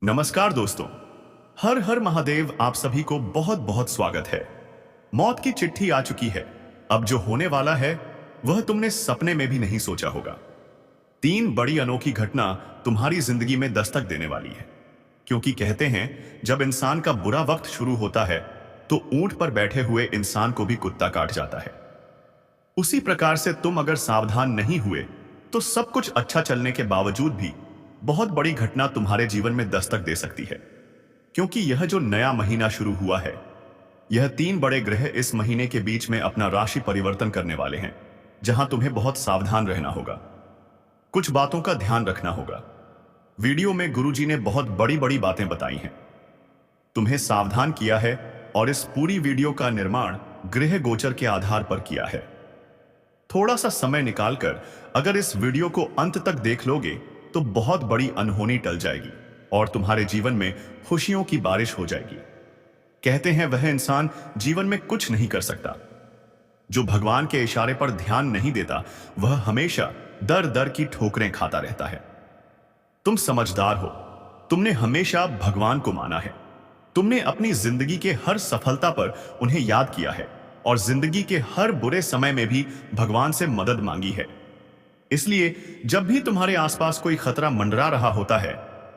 नमस्कार दोस्तों। हर हर महादेव। आप सभी को बहुत बहुत स्वागत है। मौत की चिट्ठी आ चुकी है। अब जो होने वाला है वह तुमने सपने में भी नहीं सोचा होगा। तीन बड़ी अनोखी घटना तुम्हारी जिंदगी में दस्तक देने वाली है। क्योंकि कहते हैं जब इंसान का बुरा वक्त शुरू होता है तो ऊंट पर बैठे हुए इंसान को भी कुत्ता काट जाता है। उसी प्रकार से तुम अगर सावधान नहीं हुए तो सब कुछ अच्छा चलने के बावजूद भी बहुत बड़ी घटना तुम्हारे जीवन में दस्तक दे सकती है। क्योंकि यह जो नया महीना शुरू हुआ है, यह तीन बड़े ग्रह इस महीने के बीच में अपना राशि परिवर्तन करने वाले हैं, जहां तुम्हें बहुत सावधान रहना होगा। कुछ बातों का ध्यान रखना होगा। वीडियो में गुरुजी ने बहुत बड़ी बड़ी बातें बताई हैं, तुम्हें सावधान किया है और इस पूरी वीडियो का निर्माण गृह गोचर के आधार पर किया है। थोड़ा सा समय निकालकर अगर इस वीडियो को अंत तक देख लोगे तो बहुत बड़ी अनहोनी टल जाएगी और तुम्हारे जीवन में खुशियों की बारिश हो जाएगी। कहते हैं वह इंसान जीवन में कुछ नहीं कर सकता जो भगवान के इशारे पर ध्यान नहीं देता, वह हमेशा दर दर की ठोकरें खाता रहता है। तुम समझदार हो, तुमने हमेशा भगवान को माना है। तुमने अपनी जिंदगी के हर सफलता पर उन्हें याद किया है और जिंदगी के हर बुरे समय में भी भगवान से मदद मांगी है। इसलिए जब भी तुम्हारे आसपास कोई खतरा मंडरा रहा होता है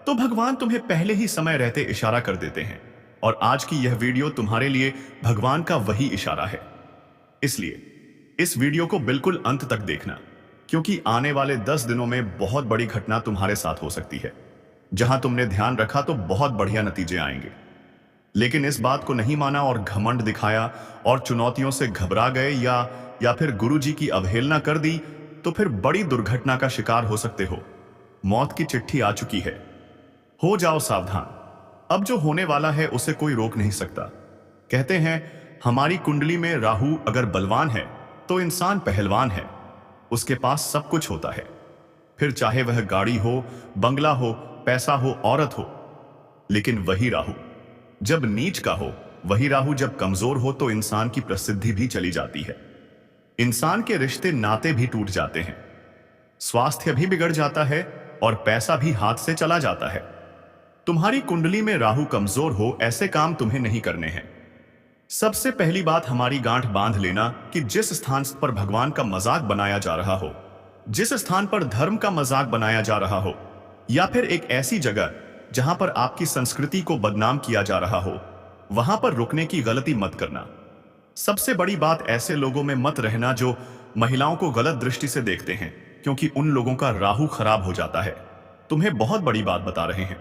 तो भगवान तुम्हें पहले ही समय रहते इशारा कर देते हैं। और आज की यह वीडियो तुम्हारे लिए भगवान का वही इशारा है। इसलिए इस वीडियो को बिल्कुल अंत तक देखना, क्योंकि आने वाले 10 दिनों में बहुत बड़ी घटना तुम्हारे साथ हो सकती है। जहां तुमने ध्यान रखा तो बहुत बढ़िया नतीजे आएंगे, लेकिन इस बात को नहीं माना और घमंड दिखाया और चुनौतियों से घबरा गए या फिर गुरुजी की अवहेलना कर दी तो फिर बड़ी दुर्घटना का शिकार हो सकते हो। मौत की चिट्ठी आ चुकी है, हो जाओ सावधान। अब जो होने वाला है उसे कोई रोक नहीं सकता। कहते हैं हमारी कुंडली में राहु अगर बलवान है तो इंसान पहलवान है। उसके पास सब कुछ होता है, फिर चाहे वह गाड़ी हो, बंगला हो, पैसा हो, औरत हो। लेकिन वही राहु जब नीच का हो, वही राहु जब कमजोर हो तो इंसान की प्रसिद्धि भी चली जाती है। इंसान के रिश्ते नाते भी टूट जाते हैं, स्वास्थ्य भी बिगड़ जाता है और पैसा भी हाथ से चला जाता है। तुम्हारी कुंडली में राहु कमजोर हो, ऐसे काम तुम्हें नहीं करने हैं। सबसे पहली बात, हमारी गांठ बांध लेना कि जिस स्थान पर भगवान का मजाक बनाया जा रहा हो, जिस स्थान पर धर्म का मजाक बनाया जा रहा हो, या फिर एक ऐसी जगह जहां पर आपकी संस्कृति को बदनाम किया जा रहा हो, वहां पर रुकने की गलती मत करना। सबसे बड़ी बात, ऐसे लोगों में मत रहना जो महिलाओं को गलत दृष्टि से देखते हैं, क्योंकि उन लोगों का राहु खराब हो जाता है। तुम्हें बहुत बड़ी बात बता रहे हैं,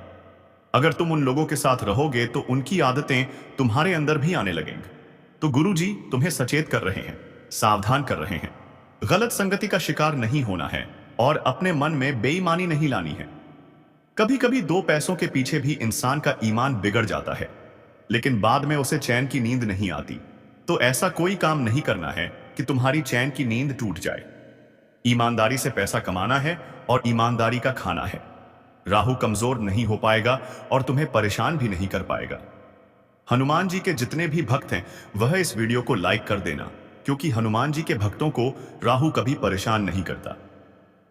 अगर तुम उन लोगों के साथ रहोगे तो उनकी आदतें तुम्हारे अंदर भी आने लगेंगी। तो गुरुजी तुम्हें सचेत कर रहे हैं, सावधान कर रहे हैं। गलत संगति का शिकार नहीं होना है और अपने मन में बेईमानी नहीं लानी है। कभी कभी दो पैसों के पीछे भी इंसान का ईमान बिगड़ जाता है, लेकिन बाद में उसे चैन की नींद नहीं आती। तो ऐसा कोई काम नहीं करना है कि तुम्हारी चैन की नींद टूट जाए। ईमानदारी से पैसा कमाना है और ईमानदारी का खाना है। राहु कमजोर नहीं हो पाएगा और तुम्हें परेशान भी नहीं कर पाएगा। हनुमान जी के जितने भी भक्त हैं वह इस वीडियो को लाइक कर देना, क्योंकि हनुमान जी के भक्तों को राहु कभी परेशान नहीं करता।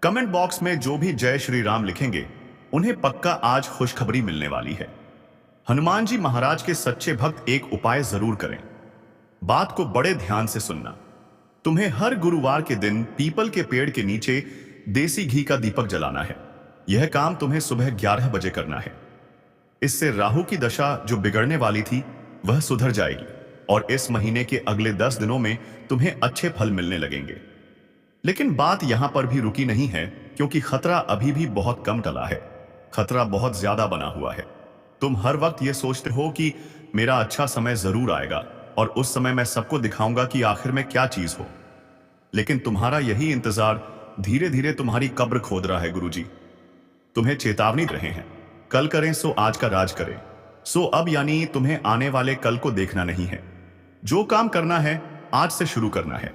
कमेंट बॉक्स में जो भी जय श्री राम लिखेंगे उन्हें पक्का आज खुशखबरी मिलने वाली है। हनुमान जी महाराज के सच्चे भक्त एक उपाय जरूर करें। बात को बड़े ध्यान से सुनना। तुम्हें हर गुरुवार के दिन पीपल के पेड़ के नीचे देसी घी का दीपक जलाना है। यह काम तुम्हें सुबह 11 बजे करना है। इससे राहु की दशा जो बिगड़ने वाली थी वह सुधर जाएगी और इस महीने के अगले 10 दिनों में तुम्हें अच्छे फल मिलने लगेंगे। लेकिन बात यहां पर भी रुकी नहीं है, क्योंकि खतरा अभी भी बहुत कम टला है। खतरा बहुत ज्यादा बना हुआ है। तुम हर वक्त यह सोचते हो कि मेरा अच्छा समय जरूर आएगा और उस समय मैं सबको दिखाऊंगा कि आखिर में क्या चीज हो। लेकिन तुम्हारा यही इंतजार धीरे धीरे तुम्हारी कब्र खोद रहा है। गुरुजी तुम्हें चेतावनी दे रहे हैं, कल करें सो आज का राज करें। सो अब यानी तुम्हें आने वाले कल को देखना नहीं है। जो काम करना है आज से शुरू करना है,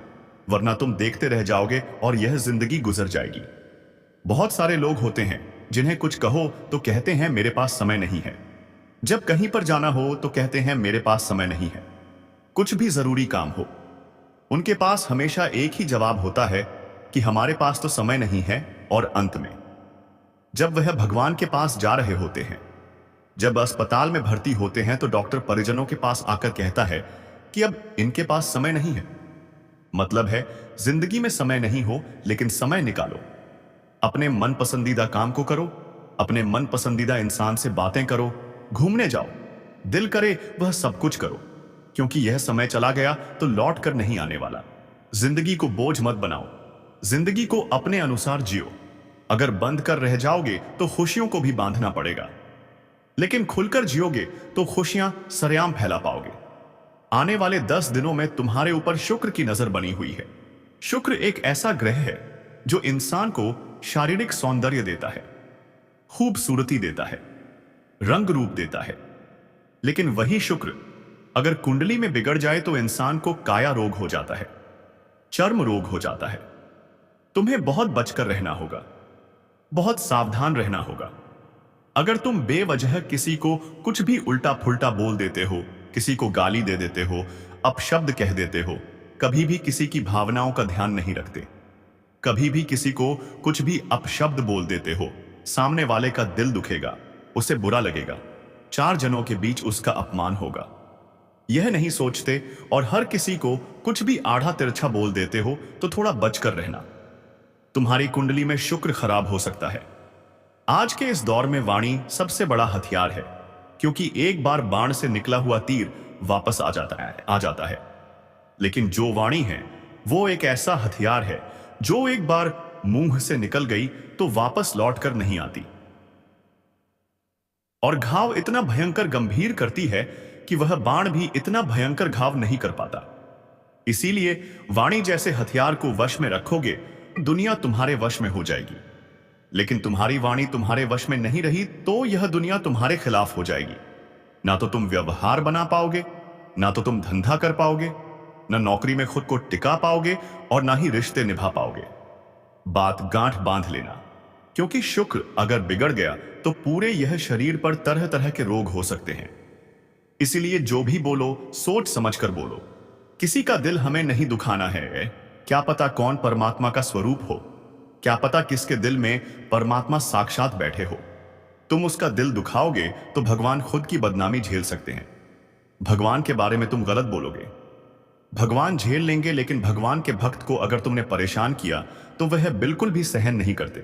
वरना तुम देखते रह जाओगे और यह जिंदगी गुजर जाएगी। बहुत सारे लोग होते हैं जिन्हें कुछ कहो तो कहते हैं मेरे पास समय नहीं है। जब कहीं पर जाना हो तो कहते हैं मेरे पास समय नहीं है। कुछ भी जरूरी काम हो, उनके पास हमेशा एक ही जवाब होता है कि हमारे पास तो समय नहीं है। और अंत में जब वह भगवान के पास जा रहे होते हैं जब अस्पताल में भर्ती होते हैं तो डॉक्टर परिजनों के पास आकर कहता है कि अब इनके पास समय नहीं है। मतलब है, जिंदगी में समय नहीं हो लेकिन समय निकालो। अपने मन पसंदीदा काम को करो, अपने मन पसंदीदा इंसान से बातें करो, घूमने जाओ, दिल करे वह सब कुछ करो, क्योंकि यह समय चला गया तो लौट कर नहीं आने वाला। जिंदगी को बोझ मत बनाओ, जिंदगी को अपने अनुसार जियो। अगर बंद कर रह जाओगे तो खुशियों को भी बांधना पड़ेगा, लेकिन खुलकर जियोगे तो खुशियां सरेआम फैला पाओगे। आने वाले 10 दिनों में तुम्हारे ऊपर शुक्र की नजर बनी हुई है। शुक्र एक ऐसा ग्रह है जो इंसान को शारीरिक सौंदर्य देता है, खूबसूरती देता है, रंग रूप देता है। लेकिन वही शुक्र अगर कुंडली में बिगड़ जाए तो इंसान को काया रोग हो जाता है, चर्म रोग हो जाता है। तुम्हें बहुत बचकर रहना होगा, बहुत सावधान रहना होगा। अगर तुम बेवजह किसी को कुछ भी उल्टा फुल्टा बोल देते हो, किसी को गाली दे देते हो, अपशब्द कह देते हो, कभी भी किसी की भावनाओं का ध्यान नहीं रखते, कभी भी किसी को कुछ भी अपशब्द बोल देते हो, सामने वाले का दिल दुखेगा, उसे बुरा लगेगा, 4 जनों के बीच उसका अपमान होगा। यह नहीं सोचते और हर किसी को कुछ भी आढ़ा तिरछा बोल देते हो तो थोड़ा बचकर रहना। तुम्हारी कुंडली में शुक्र खराब हो सकता है। आज के इस दौर में वाणी सबसे बड़ा हथियार है, क्योंकि एक बार बाण से निकला हुआ तीर वापस आ जाता है। लेकिन जो वाणी है वो एक ऐसा हथियार है जो एक बार मुंह से निकल गई तो वापस लौटकर नहीं आती, और घाव इतना भयंकर गंभीर करती है कि वह बाण भी इतना भयंकर घाव नहीं कर पाता। इसीलिए वाणी जैसे हथियार को वश में रखोगे, दुनिया तुम्हारे वश में हो जाएगी। लेकिन तुम्हारी वाणी तुम्हारे वश में नहीं रही तो यह दुनिया तुम्हारे खिलाफ हो जाएगी। ना तो तुम व्यवहार बना पाओगे, ना तो तुम धंधा कर पाओगे, ना नौकरी में खुद को टिका पाओगे, और ना ही रिश्ते निभा पाओगे। बात गांठ बांध लेना, क्योंकि शुक्र अगर बिगड़ गया तो पूरे यह शरीर पर तरह तरह के रोग हो सकते हैं। इसीलिए जो भी बोलो सोच समझकर बोलो। किसी का दिल हमें नहीं दुखाना है। क्या पता कौन परमात्मा का स्वरूप हो, क्या पता किसके दिल में परमात्मा साक्षात बैठे हो। तुम उसका दिल दुखाओगे तो भगवान खुद की बदनामी झेल सकते हैं। भगवान के बारे में तुम गलत बोलोगे, भगवान झेल लेंगे, लेकिन भगवान के भक्त को अगर तुमने परेशान किया तो वह बिल्कुल भी सहन नहीं करते।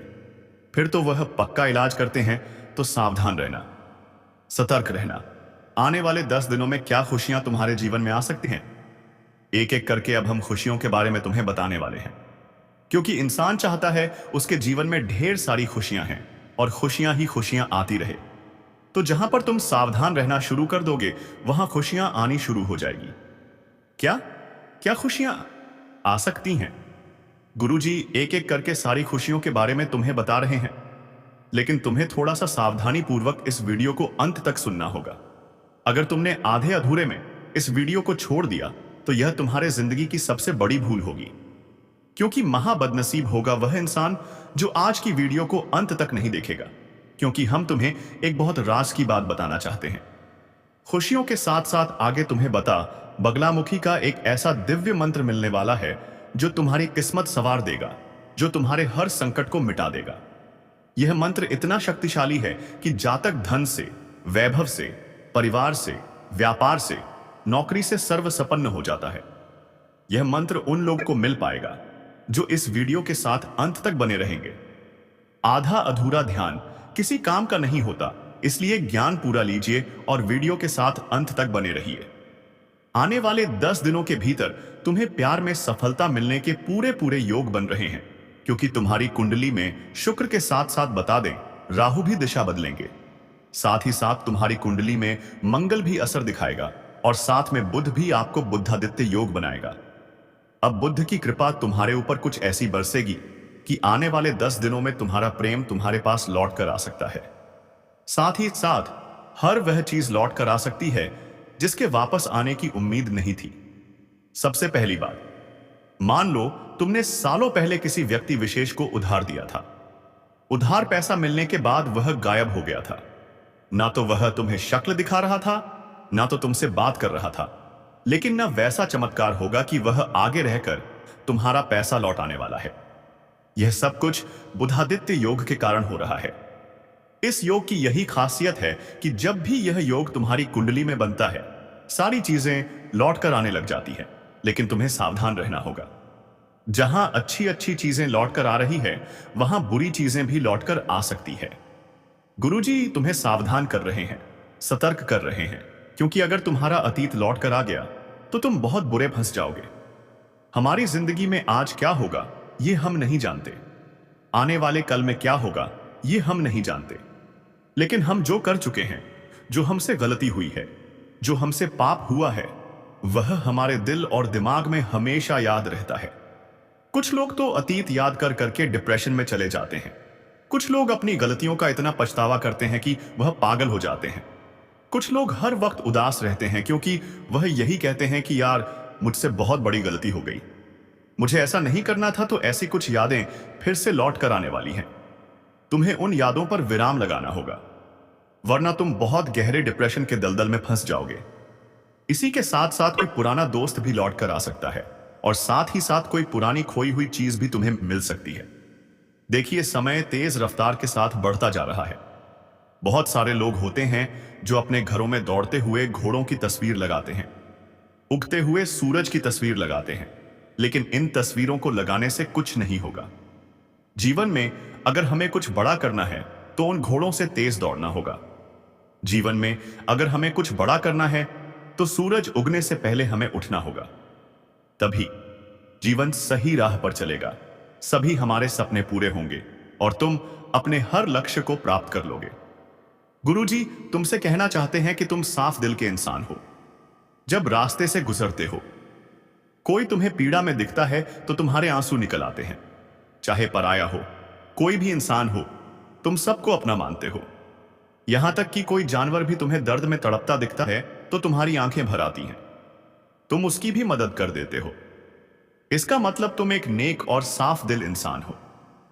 फिर तो वह पक्का इलाज करते हैं। तो सावधान रहना, सतर्क रहना। आने वाले 10 दिनों में क्या खुशियां तुम्हारे जीवन में आ सकती हैं, एक एक करके अब हम खुशियों के बारे में तुम्हें बताने वाले हैं। क्योंकि इंसान चाहता है उसके जीवन में ढेर सारी खुशियां हैं और खुशियां ही खुशियां आती रहे। तो जहां पर तुम सावधान रहना शुरू कर दोगे वहां खुशियां आनी शुरू हो जाएगी। क्या क्या खुशियां आ सकती हैं? गुरुजी एक एक करके सारी खुशियों के बारे में तुम्हें बता रहे हैं, लेकिन तुम्हें थोड़ा सा सावधानी पूर्वक इस वीडियो को अंत तक सुनना होगा। अगर तुमने आधे अधूरे में इस वीडियो को छोड़ दिया तो यह तुम्हारे जिंदगी की सबसे बड़ी भूल होगी, क्योंकि महाबदनसीब होगा वह इंसान जो आज की वीडियो को अंत तक नहीं देखेगा। क्योंकि हम तुम्हें एक बहुत राज की बात बताना चाहते हैं। खुशियों के साथ साथ आगे तुम्हें बगलामुखी का एक ऐसा दिव्य मंत्र मिलने वाला है जो तुम्हारी किस्मत संवार देगा, जो तुम्हारे हर संकट को मिटा देगा। यह मंत्र इतना शक्तिशाली है कि जातक धन से, वैभव से, परिवार से, व्यापार से, नौकरी से सर्वसंपन्न हो जाता है। यह मंत्र उन लोगों को मिल पाएगा जो इस वीडियो के साथ अंत तक बने रहेंगे। आधा अधूरा ध्यान किसी काम का नहीं होता, इसलिए ज्ञान पूरा लीजिए और वीडियो के साथ अंत तक बने रहिए। आने वाले 10 दिनों के भीतर तुम्हें प्यार में सफलता मिलने के पूरे पूरे योग बन रहे हैं, क्योंकि तुम्हारी कुंडली में शुक्र के साथ साथ बता दें राहु भी दिशा बदलेंगे। साथ ही साथ तुम्हारी कुंडली में मंगल भी असर दिखाएगा और साथ में बुध भी आपको बुद्धादित्य योग बनाएगा। अब बुद्ध की कृपा तुम्हारे ऊपर कुछ ऐसी बरसेगी कि आने वाले 10 दिनों में तुम्हारा प्रेम तुम्हारे पास लौट कर आ सकता है। साथ ही साथ हर वह चीज लौट कर आ सकती है जिसके वापस आने की उम्मीद नहीं थी। सबसे पहली बात, मान लो तुमने सालों पहले किसी व्यक्ति विशेष को उधार दिया था। उधार पैसा मिलने के बाद वह गायब हो गया था। ना तो वह तुम्हें शक्ल दिखा रहा था, ना तो तुमसे बात कर रहा था, लेकिन ना वैसा चमत्कार होगा कि वह आगे रहकर तुम्हारा पैसा लौटाने वाला है। यह सब कुछ बुधादित्य योग के कारण हो रहा है। इस योग की यही खासियत है कि जब भी यह योग तुम्हारी कुंडली में बनता है, सारी चीजें लौट कर आने लग जाती है। लेकिन तुम्हें सावधान रहना होगा। जहां अच्छी अच्छी चीजें लौट कर आ रही है, वहां बुरी चीजें भी लौट कर आ सकती है। गुरुजी तुम्हें सावधान कर रहे हैं, सतर्क कर रहे हैं, क्योंकि अगर तुम्हारा अतीत लौट कर आ गया तो तुम बहुत बुरे फंस जाओगे। हमारी जिंदगी में आज क्या होगा ये हम नहीं जानते, आने वाले कल में क्या होगा ये हम नहीं जानते, लेकिन हम जो कर चुके हैं, जो हमसे गलती हुई है, जो हमसे पाप हुआ है, वह हमारे दिल और दिमाग में हमेशा याद रहता है। कुछ लोग तो अतीत याद कर करके डिप्रेशन में चले जाते हैं। कुछ लोग अपनी गलतियों का इतना पछतावा करते हैं कि वह पागल हो जाते हैं। कुछ लोग हर वक्त उदास रहते हैं क्योंकि वह यही कहते हैं कि यार मुझसे बहुत बड़ी गलती हो गई, मुझे ऐसा नहीं करना था। तो ऐसी कुछ यादें फिर से लौट कर आने वाली हैं। तुम्हें उन यादों पर विराम लगाना होगा, वरना तुम बहुत गहरे डिप्रेशन के दलदल में फंस जाओगे। इसी के साथ साथ कोई पुराना दोस्त भी लौट कर आ सकता है, और साथ ही साथ कोई पुरानी खोई हुई चीज भी तुम्हें मिल सकती है। देखिए, समय तेज रफ्तार के साथ बढ़ता जा रहा है। बहुत सारे लोग होते हैं जो अपने घरों में दौड़ते हुए घोड़ों की तस्वीर लगाते हैं, उगते हुए सूरज की तस्वीर लगाते हैं, लेकिन इन तस्वीरों को लगाने से कुछ नहीं होगा। जीवन में अगर हमें कुछ बड़ा करना है तो उन घोड़ों से तेज दौड़ना होगा। जीवन में अगर हमें कुछ बड़ा करना है तो सूरज उगने से पहले हमें उठना होगा। तभी जीवन सही राह पर चलेगा, सभी हमारे सपने पूरे होंगे और तुम अपने हर लक्ष्य को प्राप्त कर लोगे। गुरुजी तुमसे कहना चाहते हैं कि तुम साफ दिल के इंसान हो। जब रास्ते से गुजरते हो, कोई तुम्हें पीड़ा में दिखता है तो तुम्हारे आंसू निकल आते हैं। चाहे पराया हो, कोई भी इंसान हो, तुम सबको अपना मानते हो। यहां तक कि कोई जानवर भी तुम्हें दर्द में तड़पता दिखता है तो तुम्हारी आंखें भर आती हैं, तुम उसकी भी मदद कर देते हो। इसका मतलब तुम एक नेक और साफ दिल इंसान हो।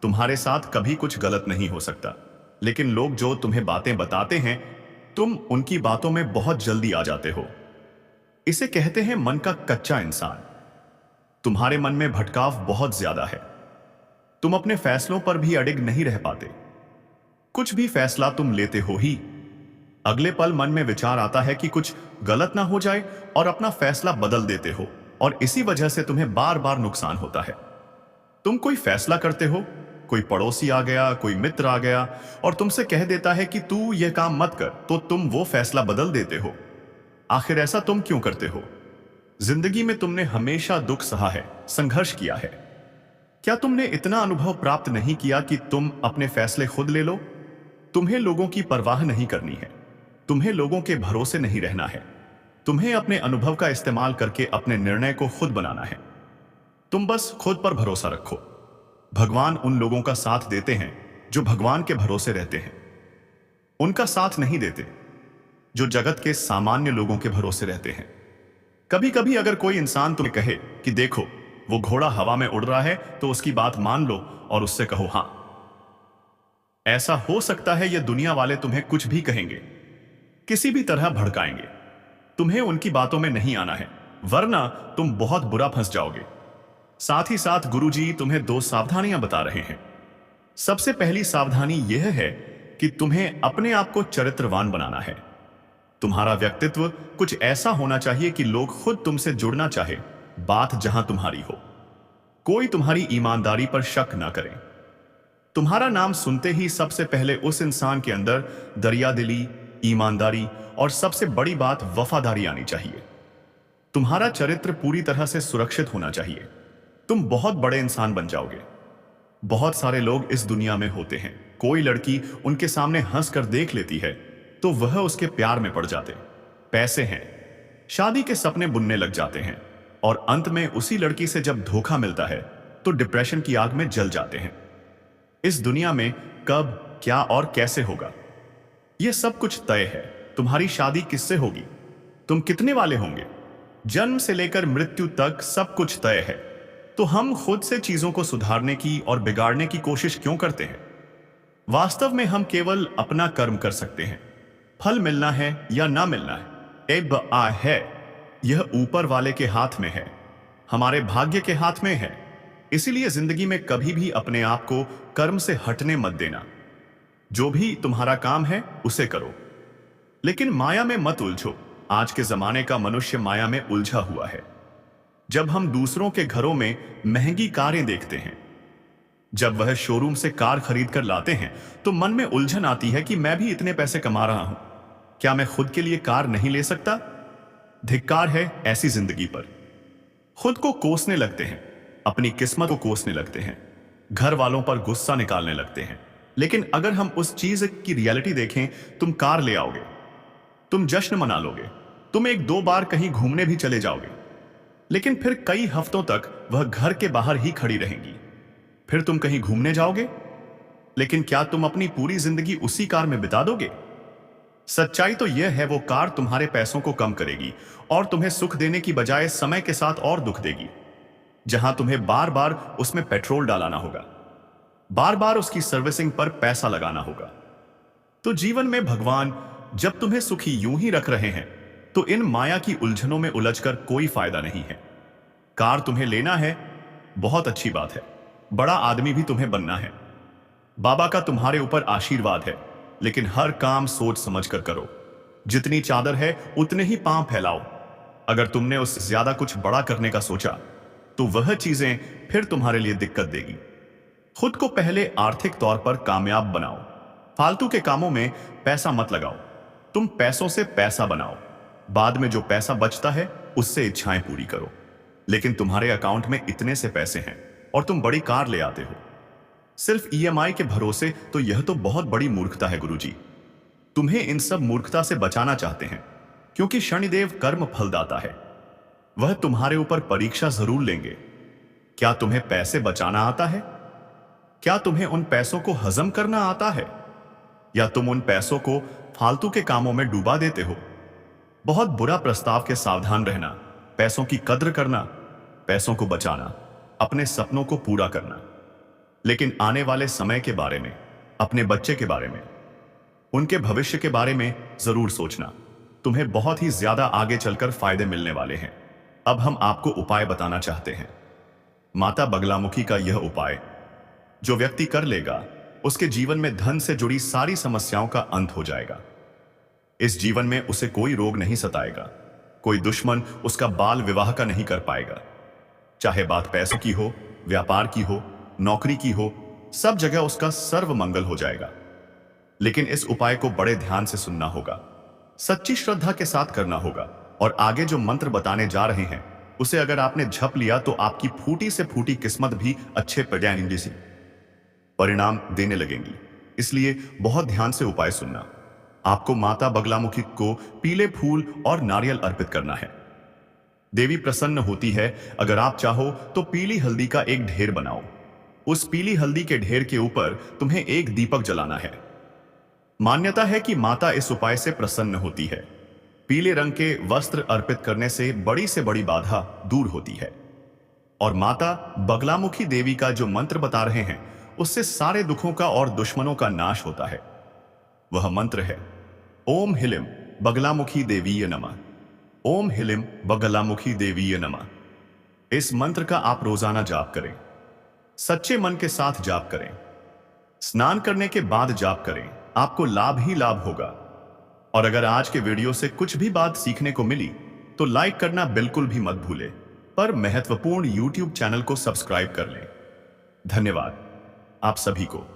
तुम्हारे साथ कभी कुछ गलत नहीं हो सकता, लेकिन लोग जो तुम्हें बातें बताते हैं, तुम उनकी बातों में बहुत जल्दी आ जाते हो। इसे कहते हैं मन का कच्चा इंसान। तुम्हारे मन में भटकाव बहुत ज्यादा है, तुम अपने फैसलों पर भी अडिग नहीं रह पाते। कुछ भी फैसला तुम लेते हो ही अगले पल मन में विचार आता है कि कुछ गलत ना हो जाए और अपना फैसला बदल देते हो, और इसी वजह से तुम्हें बार बार नुकसान होता है। तुम कोई फैसला करते हो, कोई पड़ोसी आ गया, कोई मित्र आ गया और तुमसे कह देता है कि तू यह काम मत कर, तो तुम वो फैसला बदल देते हो। आखिर ऐसा तुम क्यों करते हो? जिंदगी में तुमने हमेशा दुख सहा है, संघर्ष किया है। क्या तुमने इतना अनुभव प्राप्त नहीं किया कि तुम अपने फैसले खुद ले लो? तुम्हें लोगों की परवाह नहीं करनी है, तुम्हें लोगों के भरोसे नहीं रहना है। तुम्हें अपने अनुभव का इस्तेमाल करके अपने निर्णय को खुद बनाना है। तुम बस खुद पर भरोसा रखो। भगवान उन लोगों का साथ देते हैं जो भगवान के भरोसे रहते हैं, उनका साथ नहीं देते जो जगत के सामान्य लोगों के भरोसे रहते हैं। कभी कभी अगर कोई इंसान तुम्हें कहे कि देखो वो घोड़ा हवा में उड़ रहा है, तो उसकी बात मान लो और उससे कहो हां। ऐसा हो सकता है यह दुनिया वाले तुम्हें कुछ भी कहेंगे, किसी भी तरह भड़काएंगे। तुम्हें उनकी बातों में नहीं आना है, वरना तुम बहुत बुरा फंस जाओगे। साथ ही साथ गुरुजी तुम्हें 2 सावधानियां बता रहे हैं। सबसे पहली सावधानी यह है कि तुम्हें अपने आप को चरित्रवान बनाना है। तुम्हारा व्यक्तित्व कुछ ऐसा होना चाहिए कि लोग खुद तुमसे जुड़ना चाहे, बात जहां तुम्हारी हो। कोई तुम्हारी ईमानदारी पर शक ना करे। तुम्हारा नाम सुनते ही सबसे पहले उस इंसान के अंदर दरियादिली, ईमानदारी और सबसे बड़ी बात वफादारी आनी चाहिए। तुम्हारा चरित्र पूरी तरह से सुरक्षित होना चाहिए। तुम बहुत बड़े इंसान बन जाओगे। बहुत सारे लोग इस दुनिया में होते हैं, कोई लड़की उनके सामने हंसकर देख लेती है तो वह उसके प्यार में पड़ जाते। पैसे हैं, शादी के सपने बुनने लग जाते हैं, और अंत में उसी लड़की से जब धोखा मिलता है तो डिप्रेशन की आग में जल जाते हैं। इस दुनिया में कब, क्या और कैसे होगा, यह सब कुछ तय है। तुम्हारी शादी किससे होगी, तुम कितने वाले होंगे, जन्म से लेकर मृत्यु तक सब कुछ तय है। तो हम खुद से चीजों को सुधारने की और बिगाड़ने की कोशिश क्यों करते हैं? वास्तव में हम केवल अपना कर्म कर सकते हैं। फल मिलना है या ना मिलना है, एब आ है, यह ऊपर वाले के हाथ में है, हमारे भाग्य के हाथ में है। इसीलिए जिंदगी में कभी भी अपने आप को कर्म से हटने मत देना। जो भी तुम्हारा काम है उसे करो, लेकिन माया में मत उलझो। आज के जमाने का मनुष्य माया में उलझा हुआ है। जब हम दूसरों के घरों में महंगी कारें देखते हैं, जब वह शोरूम से कार खरीद कर लाते हैं, तो मन में उलझन आती है कि मैं भी इतने पैसे कमा रहा हूं, क्या मैं खुद के लिए कार नहीं ले सकता? धिक्कार है ऐसी जिंदगी पर। खुद को कोसने लगते हैं, अपनी किस्मत को कोसने लगते हैं, घर वालों पर गुस्सा निकालने लगते हैं। लेकिन अगर हम उस चीज की रियलिटी देखें, तुम कार ले आओगे, तुम जश्न मना लोगे, तुम एक दो बार कहीं घूमने भी चले जाओगे, लेकिन फिर कई हफ्तों तक वह घर के बाहर ही खड़ी रहेंगी। फिर तुम कहीं घूमने जाओगे, लेकिन क्या तुम अपनी पूरी जिंदगी उसी कार में बिता दोगे? सच्चाई तो यह है, वो कार तुम्हारे पैसों को कम करेगी और तुम्हें सुख देने की बजाय समय के साथ और दुख देगी। जहां तुम्हें बार बार उसमें पेट्रोल डालाना होगा, बार बार उसकी सर्विसिंग पर पैसा लगाना होगा। तो जीवन में भगवान जब तुम्हें सुखी यूं ही रख रहे हैं, तो इन माया की उलझनों में उलझकर कोई फायदा नहीं है। कार तुम्हें लेना है, बहुत अच्छी बात है, बड़ा आदमी भी तुम्हें बनना है, बाबा का तुम्हारे ऊपर आशीर्वाद है, लेकिन हर काम सोच समझ कर करो। जितनी चादर है उतने ही पांव फैलाओ। अगर तुमने उससे ज्यादा कुछ बड़ा करने का सोचा, तो वह चीजें फिर तुम्हारे लिए दिक्कत देगी। खुद को पहले आर्थिक तौर पर कामयाब बनाओ। फालतू के कामों में पैसा मत लगाओ। तुम पैसों से पैसा बनाओ, बाद में जो पैसा बचता है उससे इच्छाएं पूरी करो। लेकिन तुम्हारे अकाउंट में इतने से पैसे हैं और तुम बड़ी कार ले आते हो सिर्फ ईएमआई के भरोसे, तो यह तो बहुत बड़ी मूर्खता है गुरुजी। तुम्हें इन सब मूर्खता से बचाना चाहते हैं, क्योंकि शनिदेव कर्म फलदाता है। वह तुम्हारे ऊपर परीक्षा जरूर लेंगे। क्या तुम्हें पैसे बचाना आता है? क्या तुम्हें उन पैसों को हजम करना आता है, या तुम उन पैसों को फालतू के कामों में डूबा देते हो? बहुत बुरा प्रस्ताव के सावधान रहना। पैसों की कद्र करना, पैसों को बचाना, अपने सपनों को पूरा करना, लेकिन आने वाले समय के बारे में, अपने बच्चे के बारे में, उनके भविष्य के बारे में जरूर सोचना। तुम्हें बहुत ही ज्यादा आगे चलकर फायदे मिलने वाले हैं। अब हम आपको उपाय बताना चाहते हैं। माता बगलामुखी का यह उपाय जो व्यक्ति कर लेगा, उसके जीवन में धन से जुड़ी सारी समस्याओं का अंत हो जाएगा। इस जीवन में उसे कोई रोग नहीं सताएगा, कोई दुश्मन उसका बाल विवाह का नहीं कर पाएगा। चाहे बात पैसों की हो, व्यापार की हो, नौकरी की हो, सब जगह उसका सर्व मंगल हो जाएगा। लेकिन इस उपाय को बड़े ध्यान से सुनना होगा, सच्ची श्रद्धा के साथ करना होगा, और आगे जो मंत्र बताने जा रहे हैं उसे अगर आपने झप लिया तो आपकी फूटी से फूटी किस्मत भी अच्छे परिणाम देने लगेंगी। इसलिए बहुत ध्यान से उपाय सुनना। आपको माता बगलामुखी को पीले फूल और नारियल अर्पित करना है। देवी प्रसन्न होती है। अगर आप चाहो तो पीली हल्दी का एक ढेर बनाओ। उस पीली हल्दी के ढेर के ऊपर तुम्हें एक दीपक जलाना है। मान्यता है कि माता इस उपाय से प्रसन्न होती है। पीले रंग के वस्त्र अर्पित करने से बड़ी बाधा दूर होती है, और माता बगलामुखी देवी का जो मंत्र बता रहे हैं उससे सारे दुखों का और दुश्मनों का नाश होता है। वह मंत्र है ओम हिलिम बगलामुखी देवीय नमः। ओम हिलिम बगलामुखी देवीय नमः। इस मंत्र का आप रोजाना जाप करें, सच्चे मन के साथ जाप करें, स्नान करने के बाद जाप करें, आपको लाभ ही लाभ होगा। और अगर आज के वीडियो से कुछ भी बात सीखने को मिली तो लाइक करना बिल्कुल भी मत भूलें, पर महत्वपूर्ण YouTube चैनल को सब्सक्राइब कर लें। धन्यवाद आप सभी को।